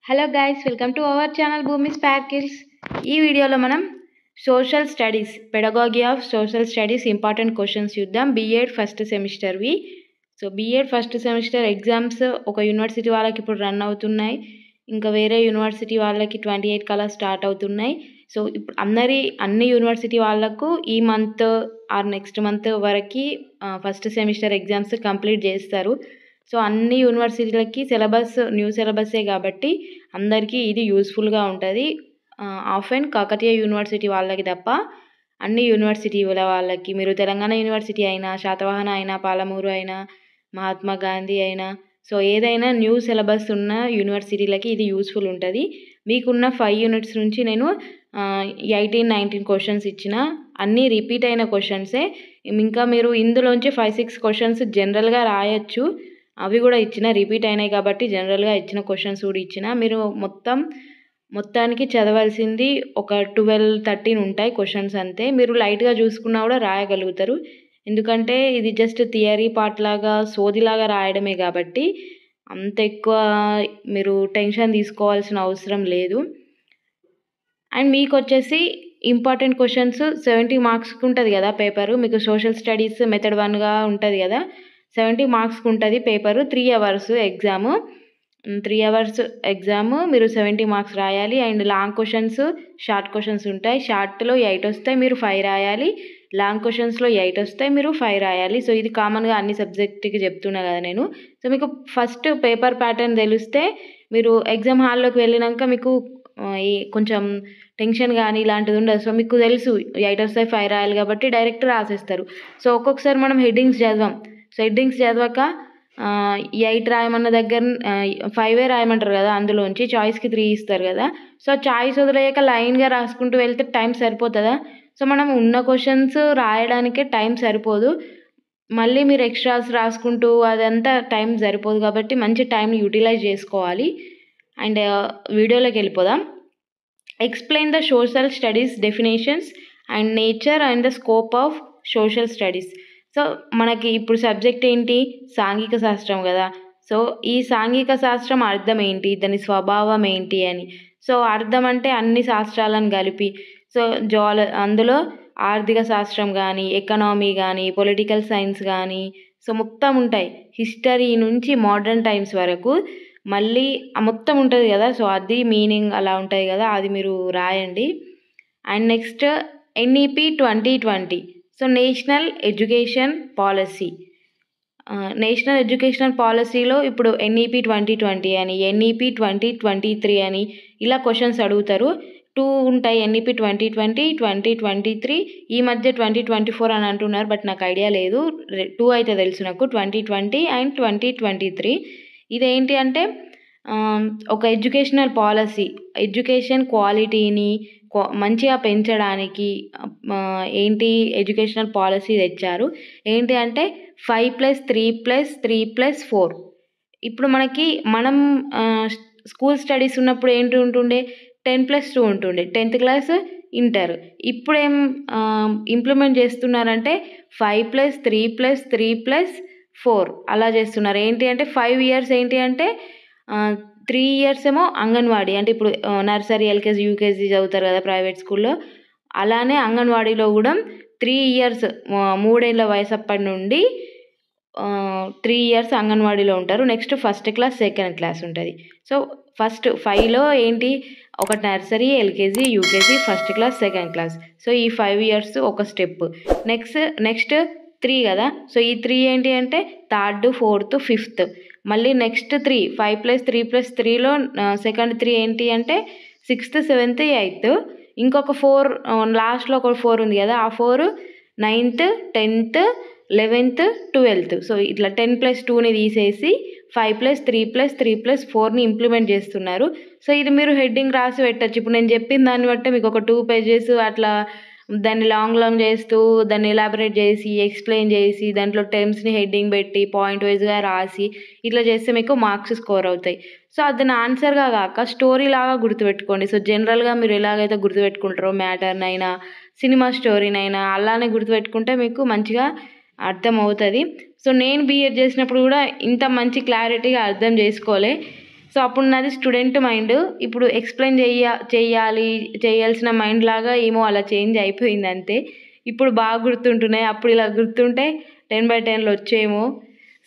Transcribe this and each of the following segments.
Hello guys, welcome to our channel Bhoomi sparkles. ఈ వీడియోలో మనం social studies, pedagogy of social studies important questions చూద్దాం. B Ed first సెమిస్టర్వి. So B Ed first semester exams ఒక university వాళ్ళకి ఇప్పుడు రన్ అవుతున్నాయి, ఇంకా వేరే యూనివర్సిటీ వాళ్ళకి 28 కల్లా స్టార్ట్ అవుతున్నాయి. సో ఇప్పుడు అన్ని యూనివర్సిటీ వాళ్ళకు ఈ మంత్ ఆర్ నెక్స్ట్ మంత్ వరకు ఫస్ట్ సెమిస్టర్ ఎగ్జామ్స్ కంప్లీట్ చేస్తారు. సో అన్ని యూనివర్సిటీలకి న్యూ సిలబస్సే కాబట్టి అందరికీ ఇది యూస్ఫుల్గా ఉంటుంది. ఆఫెన్ కాకతీయ యూనివర్సిటీ వాళ్ళకి తప్ప అన్ని యూనివర్సిటీల వాళ్ళకి, మీరు తెలంగాణ యూనివర్సిటీ అయినా, శాతవాహన అయినా, పాలమూరు అయినా, మహాత్మా గాంధీ అయినా, సో ఏదైనా న్యూ సిలబస్ ఉన్న యూనివర్సిటీలకి ఇది యూస్ఫుల్ ఉంటుంది. మీకున్న 5 యూనిట్స్ నుంచి నేను 18-19 క్వశ్చన్స్ ఇచ్చిన, అన్నీ రిపీట్ అయిన క్వశ్చన్సే. ఇంకా మీరు ఇందులోంచి 5-6 క్వశ్చన్స్ జనరల్గా రాయొచ్చు, అవి కూడా ఇచ్చిన, రిపీట్ అయినాయి కాబట్టి జనరల్గా ఇచ్చిన క్వశ్చన్స్ కూడా ఇచ్చిన. మీరు మొత్తానికి చదవాల్సింది ఒక 12-13 ఉంటాయి క్వశ్చన్స్ అంతే. మీరు లైట్గా చూసుకున్నా కూడా రాయగలుగుతారు, ఎందుకంటే ఇది జస్ట్ థియరీ పార్ట్ లాగా, సోదిలాగా రాయడమే కాబట్టి అంత ఎక్కువ మీరు టెన్షన్ తీసుకోవాల్సిన అవసరం లేదు. అండ్ మీకు వచ్చేసి ఇంపార్టెంట్ క్వశ్చన్స్ 70 మార్క్స్కి ఉంటుంది కదా పేపరు. మీకు సోషల్ స్టడీస్ మెథడ్ 1గా ఉంటుంది కదా, 70 మార్క్స్కి ఉంటుంది paper. 3 hours exam. 3 hours exam, మీరు 70 మార్క్స్ రాయాలి. And long questions, short questions ఉంటాయి. షార్ట్లో 8 వస్తాయి, మీరు 5 రాయాలి. లాంగ్ క్వశ్చన్స్లో 8 వస్తాయి, మీరు 5 రాయాలి. సో ఇది కామన్గా అన్ని సబ్జెక్ట్కి చెప్తున్నా కదా నేను. సో మీకు ఫస్ట్ పేపర్ ప్యాటర్న్ తెలిస్తే మీరు ఎగ్జామ్ హాల్లోకి వెళ్ళినాక మీకు కొంచెం టెన్షన్ కానీ ఇలాంటిది ఉండదు. సో మీకు తెలుసు 8 వస్తాయి, 5 రాయాలి కాబట్టి డైరెక్ట్ రాసేస్తారు. సో ఒక్కొక్కసారి మనం హెడ్డింగ్స్ చదవం. సో హెడ్డింగ్స్ చదవక 8 రాయమన్న దగ్గర 5 రాయమంటారు కదా, అందులోంచి చాయిస్కి 3 ఇస్తారు కదా. సో చాయిస్ వదిలేయక లైన్గా రాసుకుంటూ వెళ్తే టైం సరిపోతుందా? సో మనం ఉన్న క్వశ్చన్స్ రాయడానికే టైం సరిపోదు, మళ్ళీ మీరు ఎక్స్ట్రాస్ రాసుకుంటూ అదంతా టైం సరిపోదు. కాబట్టి మంచి టైంని యూటిలైజ్ చేసుకోవాలి. అండ్ వీడియోలోకి వెళ్ళిపోదాం. Explain the social studies definitions and nature and the scope of social studies. So మనకి ఇప్పుడు సబ్జెక్ట్ ఏంటి? సాంఘిక శాస్త్రం కదా. సో ఈ సాంఘిక శాస్త్రం అర్థం ఏంటి, దాని స్వభావం ఏంటి అని. సో అర్థం అంటే అన్ని శాస్త్రాలను కలిపి, సో అందులో ఆర్థిక శాస్త్రం కానీ, ఎకనామీ కానీ, పొలిటికల్ సైన్స్ కానీ, సో మొత్తం ఉంటాయి. హిస్టరీ నుంచి మోడర్న్ టైమ్స్ వరకు మళ్ళీ మొత్తం ఉంటుంది కదా. సో అది మీనింగ్ అలా ఉంటుంది కదా, అది మీరు రాయండి. And next NEP 2020. So national education policy. National educational పాలసీలో ఇప్పుడు ఎన్ఈపి 2020 అని, ఎన్ఈపి 2023 అని ఇలా క్వశ్చన్స్ అడుగుతారు. 2 ఉంటాయి, ఎన్ఈపి 2020, 2023. ఈ మధ్య 2024 అని అంటున్నారు, బట్ నాకు ఐడియా లేదు. 2 అయితే తెలుసు నాకు, 2020 అండ్ 2023. ఇదేంటి అంటే ఒక ఎడ్యుకేషనల్ పాలసీ, ఎడ్యుకేషన్ క్వాలిటీని మంచిగా పెంచడానికి ఏంటి ఎడ్యుకేషనల్ పాలసీ తెచ్చారు. ఏంటి అంటే 5+3+3+4. ఇప్పుడు మనం స్కూల్ స్టడీస్ ఉన్నప్పుడు ఏంటి ఉంటుండే, 10+2 ఉంటుండే, 10th క్లాస్ ఇంటర్. ఇప్పుడు ఏం ఇంప్లిమెంట్ చేస్తున్నారంటే 5+3+3+4 అలా చేస్తున్నారు. ఏంటి అంటే 5 ఇయర్స్ ఏంటి అంటే 3 ఇయర్స్ ఏమో అంగన్వాడీ, అంటే ఇప్పుడు నర్సరీ, ఎల్కేజీ, యూకేజీ చదువుతారు కదా ప్రైవేట్ స్కూల్లో, అలానే అంగన్వాడీలో కూడా 3 ఇయర్స్, 3 ఏళ్ళ వయసు అప్పటి నుండి 3 ఇయర్స్ అంగన్వాడీలో ఉంటారు. Next first class, second class ఉంటుంది. సో ఫస్ట్ 5లో ఏంటి, ఒక nursery, LKG, UKG, first class, second class. So ఈ 5 ఇయర్స్ ఒక స్టెప్. నెక్స్ట్ 3 కదా. సో ఈ 3 ఏంటి అంటే 3rd, 4th, 5th. మళ్ళీ నెక్స్ట్ 3, 5+3+3లో సెకండ్ 3 ఏంటి అంటే 6th, 7th, 8th. ఇంకొక 4 లాస్ట్లో ఒక 4 ఉంది కదా, ఆ 4 9th, 10th, 11th, 12th. So ఇట్లా 10+2ని తీసేసి 5+3+3+4ని ఇంప్లిమెంట్ చేస్తున్నారు. సో ఇది మీరు హెడ్డింగ్ రాసి పెట్టచ్చు. ఇప్పుడు నేను చెప్పిన దాన్ని బట్టి మీకు ఒక 2 పేజెస్ అట్లా దాన్ని లాంగ్ చేస్తూ, దాన్ని ఎలాబరేట్ చేసి, ఎక్స్ప్లెయిన్ చేసి, దాంట్లో టర్మ్స్ని హెడ్డింగ్ పెట్టి పాయింట్ వైజ్గా రాసి ఇట్లా చేస్తే మీకు మార్క్స్ స్కోర్ అవుతాయి. సో దాన్ని ఆన్సర్గా కాక స్టోరీ లాగా గుర్తుపెట్టుకోండి. సో జనరల్గా మీరు ఎలాగైతే గుర్తుపెట్టుకుంటారో మ్యాటర్నైనా, సినిమా స్టోరీనైనా అలానే గుర్తుపెట్టుకుంటే మీకు మంచిగా అర్థం అవుతుంది. సో నేను బీఎడ్ చేసినప్పుడు కూడా ఇంత మంచి క్లారిటీగా అర్థం చేసుకోలే. సో అప్పుడు నాది స్టూడెంట్ మైండ్, ఇప్పుడు ఎక్స్ప్లెయిన్ చేయాల్సిన మైండ్ లాగా ఏమో అలా చేంజ్ అయిపోయింది అంతే. ఇప్పుడు బాగా గుర్తుంటున్నాయి, అప్పుడు ఇలా గుర్తుంటే 10/10లో వచ్చేమో.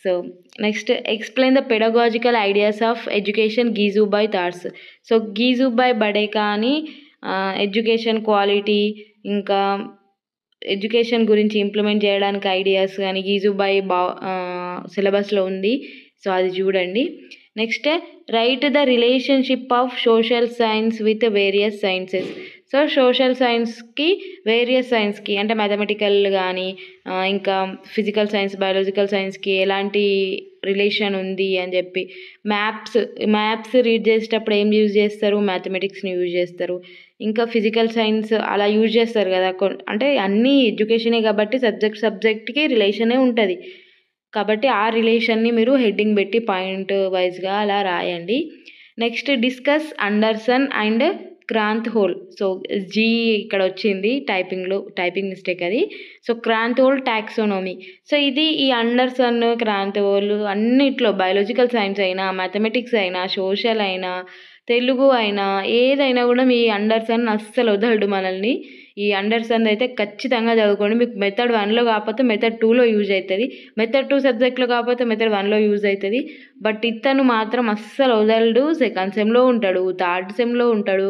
So next, explain the pedagogical ideas of education గీజుబాయ్ thoughts. So గీజుబాయ్ Badheka అని ఎడ్యుకేషన్ క్వాలిటీ, ఇంకా ఎడ్యుకేషన్ గురించి ఇంప్లిమెంట్ చేయడానికి ఐడియాస్ కానీ గీజుబాయ్ సిలబస్లో ఉంది. సో అది చూడండి. Next, right the relationship of social science with various sciences. So social సైన్స్కి వేరియస్ సైన్స్కి అంటే మ్యాథమెటికల్ కానీ ఇంకా ఫిజికల్ సైన్స్, బయాలజికల్ సైన్స్కి ఎలాంటి రిలేషన్ ఉంది అని చెప్పి. మ్యాప్స్ రీడ్ చేసేటప్పుడు ఏం యూజ్ చేస్తారు? మ్యాథమెటిక్స్ని యూజ్ చేస్తారు. ఇంకా ఫిజికల్ సైన్స్ అలా యూజ్ చేస్తారు కదా, అంటే అన్నీ ఎడ్యుకేషనే కాబట్టి సబ్జెక్ట్కి రిలేషనే ఉంటుంది కాబట్టి ఆ రిలేషన్ని మీరు హెడ్డింగ్ పెట్టి పాయింట్ వైజ్గా అలా రాయండి. Next, discuss Anderson and Krathwohl. So జీ ఇక్కడ వచ్చింది టైపింగ్ మిస్టేక్ అది. So Krathwohl taxonomy. సో ఇది ఈ అండర్సన్, క్రాంత్హోల్ అన్నిట్లో బయాలజికల్ సైన్స్ అయినా, మ్యాథమెటిక్స్ అయినా, సోషల్ అయినా, తెలుగు అయినా, ఏదైనా కూడా మీ అండర్సన్ అస్సలు వదలడు మనల్ని. ఈ అండర్సన్ అయితే ఖచ్చితంగా చదువుకోండి. మీకు మెథడ్ 1లో కాకపోతే మెథడ్ 2లో యూజ్ అవుతుంది, మెథడ్ 2 సబ్జెక్ట్లో కాకపోతే మెథడ్ 1లో యూజ్ అవుతుంది. బట్ ఇతను మాత్రం అస్సలు వదలడు. సెకండ్ సెమ్లో ఉంటాడు, థర్డ్ సెమ్లో ఉంటాడు.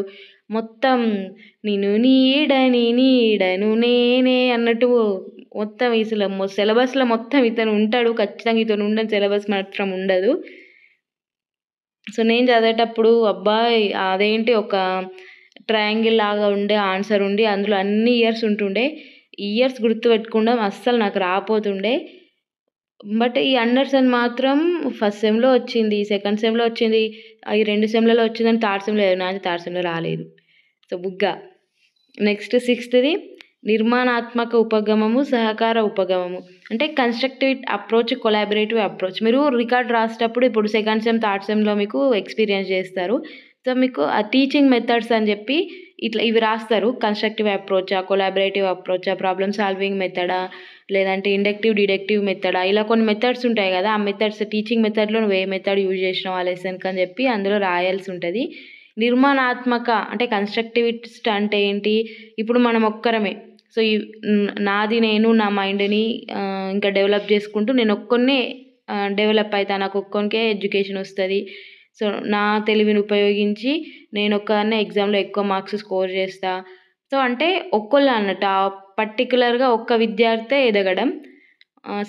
మొత్తం నేను నీడను నేనే అన్నట్టు మొత్తం సిలబస్లో మొత్తం ఇతను ఉంటాడు. ఖచ్చితంగా ఇతను ఉండని సిలబస్ మాత్రం ఉండదు. సో నేను చదివేటప్పుడు అబ్బాయి అదేంటి ఒక ట్రయాంగిల్ లాగా ఉండే ఆన్సర్ ఉండి అందులో అన్ని ఇయర్స్ ఉంటుండే. ఇయర్స్ గుర్తుపెట్టుకోవడం అస్సలు నాకు రాపోతుండే. బట్ ఈ అండర్సన్ మాత్రం ఫస్ట్ సెమ్లో వచ్చింది, సెకండ్ సెమ్లో వచ్చింది, ఈ 2 సెమ్లలో వచ్చిందని థర్డ్ సెమ్లో నాది థర్డ్ సెమ్లో రాలేదు. సో బుగ్గా. నెక్స్ట్, 6th నిర్మాణాత్మక ఉపగమము, సహకార ఉపగమము. అంటే కన్స్ట్రక్టివ్ అప్రోచ్, కొలాబరేటివ్ అప్రోచ్. మీరు రికార్డ్ రాసేటప్పుడు ఇప్పుడు సెకండ్ సెమ్, థర్డ్ సెమ్లో మీకు ఎక్స్పీరియన్స్ చేస్తారు. సో మీకు ఆ టీచింగ్ మెథడ్స్ అని చెప్పి ఇట్లా ఇవి రాస్తారు. కన్స్ట్రక్టివ్ అప్రోచా, కొలాబరేటివ్ అప్రోచా, ప్రాబ్లమ్ సాల్వింగ్ మెథడా, లేదంటే ఇండక్టివ్ డిడక్టివ్ మెథడా, ఇలా కొన్ని మెథడ్స్ ఉంటాయి కదా. ఆ మెథడ్స్ టీచింగ్ మెథడ్లో నువ్వు ఏ మెథడ్ యూజ్ చేసినావు ఆ లెసన్కి అని చెప్పి అందులో రాయాల్సి ఉంటుంది. నిర్మాణాత్మక అంటే కన్స్ట్రక్టివిస్ట్ అంటే ఏంటి? ఇప్పుడు మనం ఒక్కరమే. సో నేను నా మైండ్ని ఇంకా డెవలప్ చేసుకుంటూ నేను ఒక్కనే డెవలప్ అవుతాను, నాకు ఒక్కనికే ఎడ్యుకేషన్ వస్తుంది. సో నా తెలివిని ఉపయోగించి నేను ఒక్కదాన్నే ఎగ్జామ్లో ఎక్కువ మార్క్స్ స్కోర్ చేస్తా. సో అంటే ఒక్కళ్ళు అన్నట్టు పర్టికులర్గా ఒక్క విద్యార్థి ఎదగడం.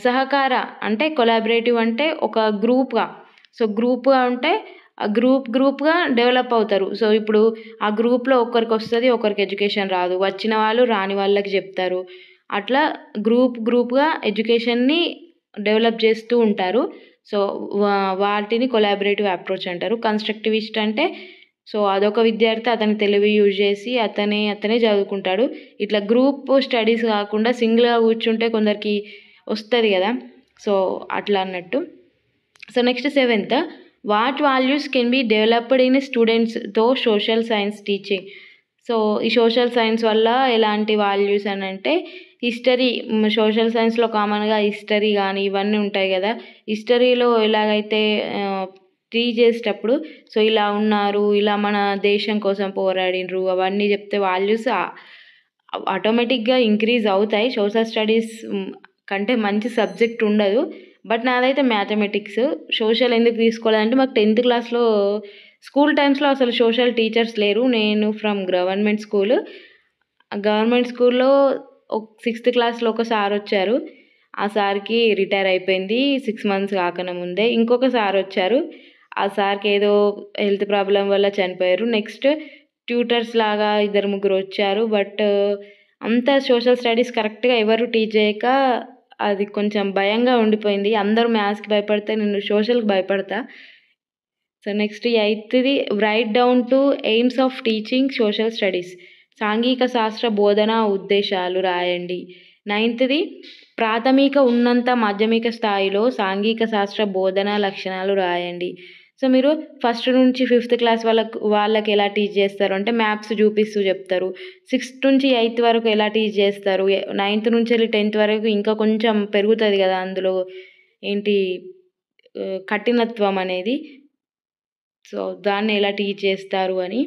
సహకార అంటే కొలాబరేటివ్ అంటే ఒక గ్రూప్గా. సో గ్రూప్గా ఉంటే ఆ గ్రూప్గా డెవలప్ అవుతారు. సో ఇప్పుడు ఆ గ్రూప్లో ఒకరికి వస్తుంది, ఒకరికి ఎడ్యుకేషన్ రాదు, వచ్చిన వాళ్ళు రాని వాళ్ళకి చెప్తారు. అట్లా గ్రూప్గా ఎడ్యుకేషన్ని డెవలప్ చేస్తూ ఉంటారు. సో వాటిని కొలాబరేటివ్ అప్రోచ్ అంటారు. కన్స్ట్రక్టివిస్ట్ అంటే సో అదొక విద్యార్థి అతని తెలివి యూజ్ చేసి అతనే చదువుకుంటాడు. ఇట్లా గ్రూప్ స్టడీస్ కాకుండా సింగిల్గా కూర్చుంటే కొందరికి వస్తుంది కదా, సో అట్లా అన్నట్టు. So next, 7th, what values can be developed in students తో సోషల్ సైన్స్ టీచింగ్. సో ఈ సోషల్ సైన్స్ వల్ల ఎలాంటి వాల్యూస్ అని అంటే, హిస్టరీ, సోషల్ సైన్స్లో కామన్గా హిస్టరీ కానీ ఇవన్నీ ఉంటాయి కదా. హిస్టరీలో ఎలాగైతే టీచ్ చేసేటప్పుడు సో ఇలా ఉన్నారు, ఇలా మన దేశం కోసం పోరాడినరు, అవన్నీ చెప్తే వాల్యూస్ ఆటోమేటిక్గా ఇంక్రీజ్ అవుతాయి. సోషల్ స్టడీస్ కంటే మంచి సబ్జెక్ట్ ఉండదు. బట్ నాదైతే మ్యాథమెటిక్స్. సోషల్ ఎందుకు తీసుకోలేదంటే మాకు 10th క్లాస్లో స్కూల్ టైమ్స్లో అసలు సోషల్ టీచర్స్ లేరు. నేను ఫ్రమ్ గవర్నమెంట్ స్కూల్లో 6th క్లాస్లో ఒక సార్ వచ్చారు. ఆ సార్కి రిటైర్ అయిపోయింది 6 months కాకముందే. ఇంకొక సార్ వచ్చారు, ఆ సార్కి ఏదో హెల్త్ ప్రాబ్లం వల్ల చనిపోయారు. నెక్స్ట్ ట్యూటర్స్ లాగా 2-3 వచ్చారు. బట్ అంత సోషల్ స్టడీస్ కరెక్ట్గా ఎవరు టీచ్ చేయక అది కొంచెం భయంగా ఉండిపోయింది. అందరూ మ్యాథ్స్కి భయపడితే నేను సోషల్కి భయపడతా. So next, 8th, right down to AIIMS of teaching social studies. సాంఘిక శాస్త్ర బోధన ఉద్దేశాలు రాయండి. 9th, ప్రాథమిక, ఉన్నత, మాధ్యమిక స్థాయిలో సాంఘిక శాస్త్ర బోధన లక్షణాలు రాయండి. సో మీరు 1st నుంచి 5th క్లాస్ వాళ్ళకి ఎలా టీచ్ చేస్తారు అంటే మ్యాప్స్ చూపిస్తూ చెప్తారు. 6th నుంచి 8th వరకు ఎలా టీచ్ చేస్తారు. 9th నుంచి వెళ్ళి 10th వరకు ఇంకా కొంచెం పెరుగుతుంది కదా అందులో ఏంటి కఠినత్వం అనేది. సో దాన్ని ఎలా టీచ్ చేస్తారు అని.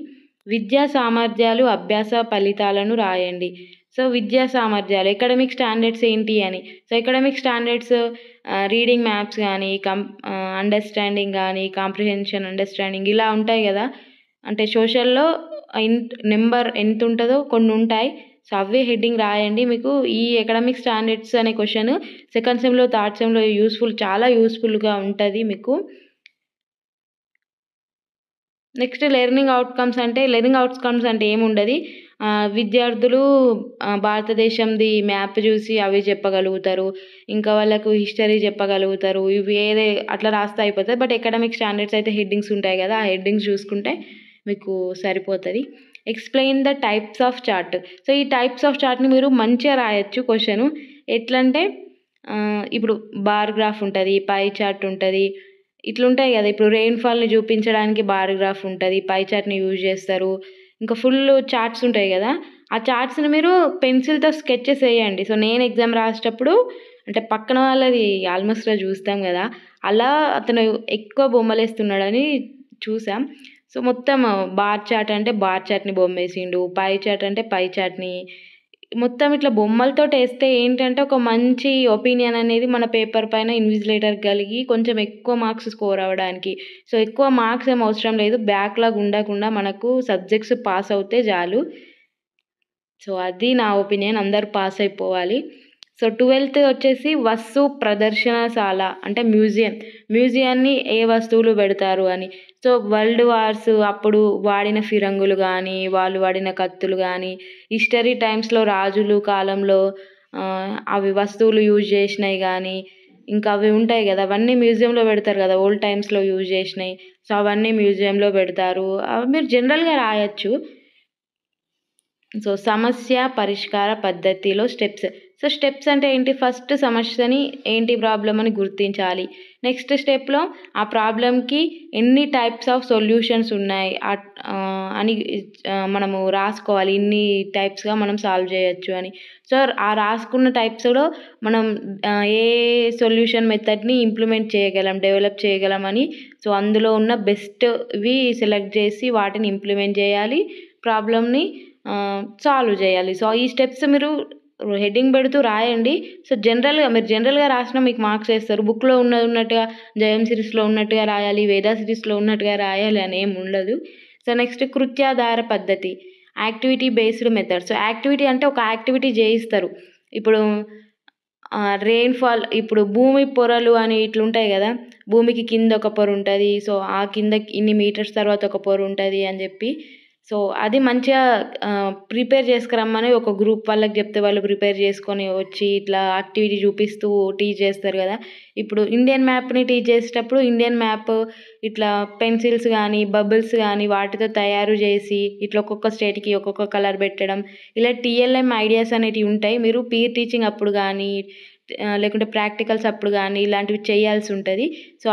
విద్యా సామర్థ్యాలు అభ్యాస ఫలితాలను రాయండి. సో విద్యా సామర్థ్యాలు అకాడమిక్ స్టాండర్డ్స్ ఏంటి అని. So academic standards reading maps కానీ అండర్స్టాండింగ్ కానీ కాంప్రిహెన్షన్ అండర్స్టాండింగ్ ఇలా ఉంటాయి కదా. అంటే సోషల్లో నెంబర్ ఎంత ఉంటుందో కొన్ని ఉంటాయి. సో అవే హెడ్డింగ్ రాయండి. మీకు ఈ అకాడమిక్ స్టాండర్డ్స్ అనే క్వశ్చన్ సెకండ్ సెమ్లో థర్డ్ సెమ్లో చాలా యూస్ఫుల్గా ఉంటుంది మీకు. నెక్స్ట్ లెర్నింగ్ అవుట్కమ్స్ అంటే ఏముండదు. విద్యార్థులు భారతదేశంది మ్యాప్ చూసి అవి చెప్పగలుగుతారు. ఇంకా వాళ్ళకు హిస్టరీ చెప్పగలుగుతారు. ఇవి అట్లా రాస్తే అయిపోతుంది. బట్ అకాడమిక్ స్టాండర్డ్స్ అయితే హెడ్డింగ్స్ ఉంటాయి కదా, ఆ హెడ్డింగ్స్ చూసుకుంటే మీకు సరిపోతుంది. Explain the types of chart. So ఈ టైప్స్ ఆఫ్ చార్ట్ని మీరు మంచిగా రాయొచ్చు క్వశ్చన్. ఎట్లా అంటే ఇప్పుడు బార్ గ్రాఫ్ ఉంటుంది, పై చార్ట్ ఉంటుంది, ఇట్లుంటాయి కదా. ఇప్పుడు రెయిన్ఫాల్ని చూపించడానికి బార్ గ్రాఫ్ ఉంటుంది, పై చార్ట్ని యూజ్ చేస్తారు. ఇంకా ఫుల్ చార్ట్స్ ఉంటాయి కదా, ఆ చార్ట్స్ని మీరు పెన్సిల్తో స్కెచెస్ వేయండి. సో నేను ఎగ్జామ్ రాసేటప్పుడు అంటే పక్కన వాళ్ళది ఆల్మోస్ట్ చూస్తాం కదా, అలా అతను ఎక్కువ బొమ్మలు వేస్తున్నాడని చూసాం. సో మొత్తం బార్ చార్ట్ అంటే బార్ చార్ట్ని బొమ్మేసిండు, పై చార్ట్ అంటే పై చార్ట్ని మొత్తం ఇట్లా బొమ్మలతోటి వేస్తే ఏంటంటే ఒక మంచి ఒపీనియన్ అనేది మన పేపర్ పైన ఇన్విజిలేటర్ కలిగి కొంచెం ఎక్కువ మార్క్స్ స్కోర్ అవ్వడానికి. సో ఎక్కువ మార్క్స్ ఏం అవసరం లేదు, బ్యాక్లాగ్ ఉండకుండా మనకు సబ్జెక్ట్స్ పాస్ అవుతే చాలు. సో అది నా ఒపీనియన్, అందరూ పాస్ అయిపోవాలి. సో 12th వచ్చేసి వస్తు ప్రదర్శనశాల అంటే మ్యూజియాన్ని ఏ వస్తువులు పెడతారు అని. సో వరల్డ్ వార్స్ అప్పుడు వాడిన ఫిరంగులు కానీ, వాళ్ళు వాడిన కత్తులు కానీ, హిస్టరీ టైమ్స్లో రాజులు కాలంలో అవి వస్తువులు యూజ్ చేసినవి కానీ, ఇంకా అవి ఉంటాయి కదా, అవన్నీ మ్యూజియంలో పెడతారు కదా, ఓల్డ్ టైమ్స్లో యూజ్ చేసినవి. సో అవన్నీ మ్యూజియంలో పెడతారు. అవి మీరు జనరల్గా రాయొచ్చు. సో సమస్య పరిష్కార పద్ధతిలో స్టెప్స్. సో స్టెప్స్ అంటే ఏంటి, ఫస్ట్ సమస్యని ఏంటి ప్రాబ్లం అని గుర్తించాలి. నెక్స్ట్ స్టెప్లో ఆ ప్రాబ్లంకి ఎన్ని టైప్స్ ఆఫ్ సొల్యూషన్స్ ఉన్నాయి అని మనము రాసుకోవాలి. ఇన్ని టైప్స్గా మనం సాల్వ్ చేయొచ్చు అని. సో ఆ రాసుకున్న టైప్స్లో మనం ఏ సొల్యూషన్ మెథడ్ని ఇంప్లిమెంట్ చేయగలం, డెవలప్ చేయగలం అని. సో అందులో ఉన్న బెస్ట్వి సెలెక్ట్ చేసి వాటిని ఇంప్లిమెంట్ చేయాలి, ప్రాబ్లమ్ని సాల్వ్ చేయాలి. సో ఈ స్టెప్స్ మీరు హెడ్డింగ్ పెడుతూ రాయండి. సో మీరు జనరల్గా రాసినా మీకు మార్క్స్ వేస్తారు. బుక్లో ఉన్నట్టుగా జయం సిరీస్లో ఉన్నట్టుగా రాయాలి, వేదా సిరీస్లో ఉన్నట్టుగా రాయాలి అని ఏమి ఉండదు. సో నెక్స్ట్ కృత్యాధార పద్ధతి, activity based method. So activity అంటే ఒక యాక్టివిటీ చేయిస్తారు. ఇప్పుడు రెయిన్ఫాల్, ఇప్పుడు భూమి పొరలు అని ఇట్లుంటాయి కదా, భూమికి కింద ఒక పొర ఉంటుంది, సో ఆ కింద ఇన్ని మీటర్స్ తర్వాత ఒక పొర ఉంటుంది అని చెప్పి. సో అది మంచిగా ప్రిపేర్ చేసుకురమ్మని ఒక గ్రూప్ వాళ్ళకి చెప్తే వాళ్ళు ప్రిపేర్ చేసుకొని వచ్చి ఇట్లా యాక్టివిటీ చూపిస్తూ టీచ్ చేస్తారు కదా. ఇప్పుడు ఇండియన్ మ్యాప్ని టీచ్ చేసేటప్పుడు ఇండియన్ మ్యాప్ ఇట్లా పెన్సిల్స్ కానీ బబుల్స్ కానీ వాటితో తయారు చేసి ఇట్లా ఒక్కొక్క స్టేట్కి ఒక్కొక్క కలర్ పెట్టడం, ఇలా టీఎల్ఎం ఐడియాస్ అనేటివి ఉంటాయి. మీరు పీర్ టీచింగ్ అప్పుడు కానీ లేకుంటే ప్రాక్టికల్స్ అప్పుడు కానీ ఇలాంటివి చేయాల్సి ఉంటుంది. సో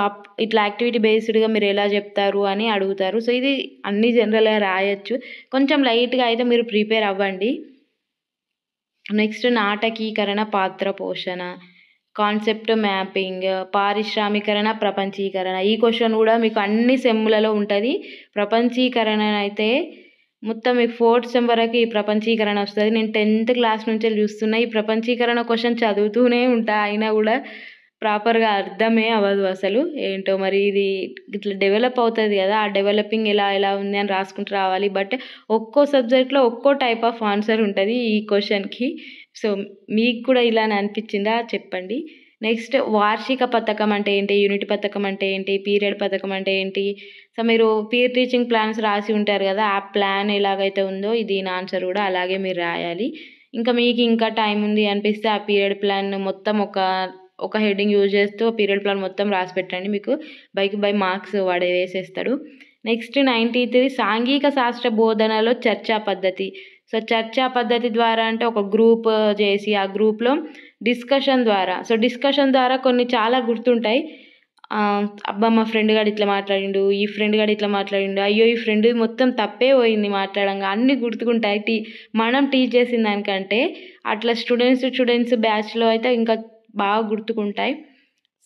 ఇట్లా యాక్టివిటీ బేస్డ్గా మీరు ఎలా చెప్తారు అని అడుగుతారు. సో ఇది అన్ని జనరల్గా రాయొచ్చు, కొంచెం లైట్గా అయితే మీరు ప్రిపేర్ అవ్వండి. నెక్స్ట్ నాటకీకరణ, పాత్ర పోషణ, కాన్సెప్ట్ మ్యాపింగ్, పారిశ్రామికరణ, ప్రపంచీకరణ. ఈ క్వశ్చన్ కూడా మీకు అన్ని సెమ్లలో ఉంటుంది. ప్రపంచీకరణ అయితే మొత్తం మీకు 4th సెమ్ వరకు ఈ ప్రపంచీకరణ వస్తుంది. నేను 10th క్లాస్ నుంచి చూస్తున్నా ఈ ప్రపంచీకరణ క్వశ్చన్ చదువుతూనే ఉంటా, అయినా కూడా ప్రాపర్గా అర్థమే అవ్వదు అసలు. ఏంటో మరి ఇది ఇట్లా డెవలప్ అవుతుంది కదా, ఆ డెవలపింగ్ ఎలా ఉంది అని రాసుకుంటూ రావాలి. బట్ ఒక్కో సబ్జెక్ట్లో ఒక్కో టైప్ ఆఫ్ ఆన్సర్ ఉంటుంది ఈ క్వశ్చన్కి. సో మీకు కూడా ఇలానే అనిపించిందా చెప్పండి. నెక్స్ట్ వార్షిక పథకం అంటే ఏంటి, యూనిట్ పథకం అంటే ఏంటి, పీరియడ్ పథకం అంటే ఏంటి. సో మీరు పీర్ టీచింగ్ ప్లాన్స్ రాసి ఉంటారు కదా, ఆ ప్లాన్ ఎలాగైతే ఉందో దీని ఆన్సర్ కూడా అలాగే మీరు రాయాలి. ఇంకా మీకు ఇంకా టైం ఉంది అనిపిస్తే ఆ పీరియడ్ ప్లాన్ మొత్తం ఒక హెడ్డింగ్ యూజ్ చేస్తూ పీరియడ్ ప్లాన్ మొత్తం రాసి పెట్టండి, మీకు బై మార్క్స్ వాడే వేసేస్తాడు. నెక్స్ట్ 19th సాంఘిక శాస్త్ర బోధనలో చర్చా పద్ధతి. సో చర్చా పద్ధతి ద్వారా అంటే ఒక గ్రూప్ చేసి ఆ గ్రూప్లో డిస్కషన్ ద్వారా కొన్ని చాలా గుర్తుంటాయి. అబ్బా మా ఫ్రెండ్ గాడు ఇట్లా మాట్లాడిండు, ఈ ఫ్రెండ్ గాడు ఇట్లా మాట్లాడిండు, అయ్యో ఈ ఫ్రెండ్ మొత్తం తప్పే పోయింది మాట్లాడంగా, అన్నీ గుర్తుకుంటాయి. మనం టీచ్ చేసిన దానికంటే అట్లా స్టూడెంట్స్ బ్యాచ్లో అయితే ఇంకా బాగా గుర్తుకుంటాయి.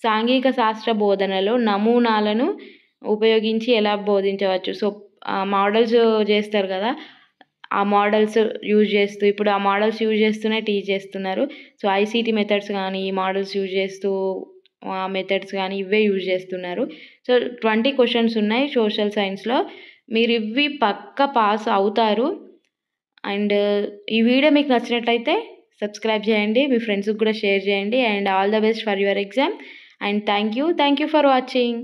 సాంఘిక శాస్త్ర బోధనలో నమూనాలను ఉపయోగించి ఎలా బోధించవచ్చు. సో మోడల్స్ చేస్తారు కదా, ఆ మోడల్స్ యూజ్ చేస్తూ ఇప్పుడు ఆ మోడల్స్ యూజ్ చేస్తూనే టీచ్ చేస్తున్నారు. సో ఐసీటీ మెథడ్స్ కానీ ఈ మోడల్స్ యూజ్ చేస్తూ మెథడ్స్ కానీ ఇవే యూజ్ చేస్తున్నారు. సో 20 క్వశ్చన్స్ ఉన్నాయి సోషల్ సైన్స్లో. మీరు ఇవి పక్కా పాస్ అవుతారు. అండ్ ఈ వీడియో మీకు నచ్చినట్లయితే సబ్స్క్రైబ్ చేయండి, మీ ఫ్రెండ్స్కి కూడా షేర్ చేయండి. And all the best for your exam. And thank you for watching.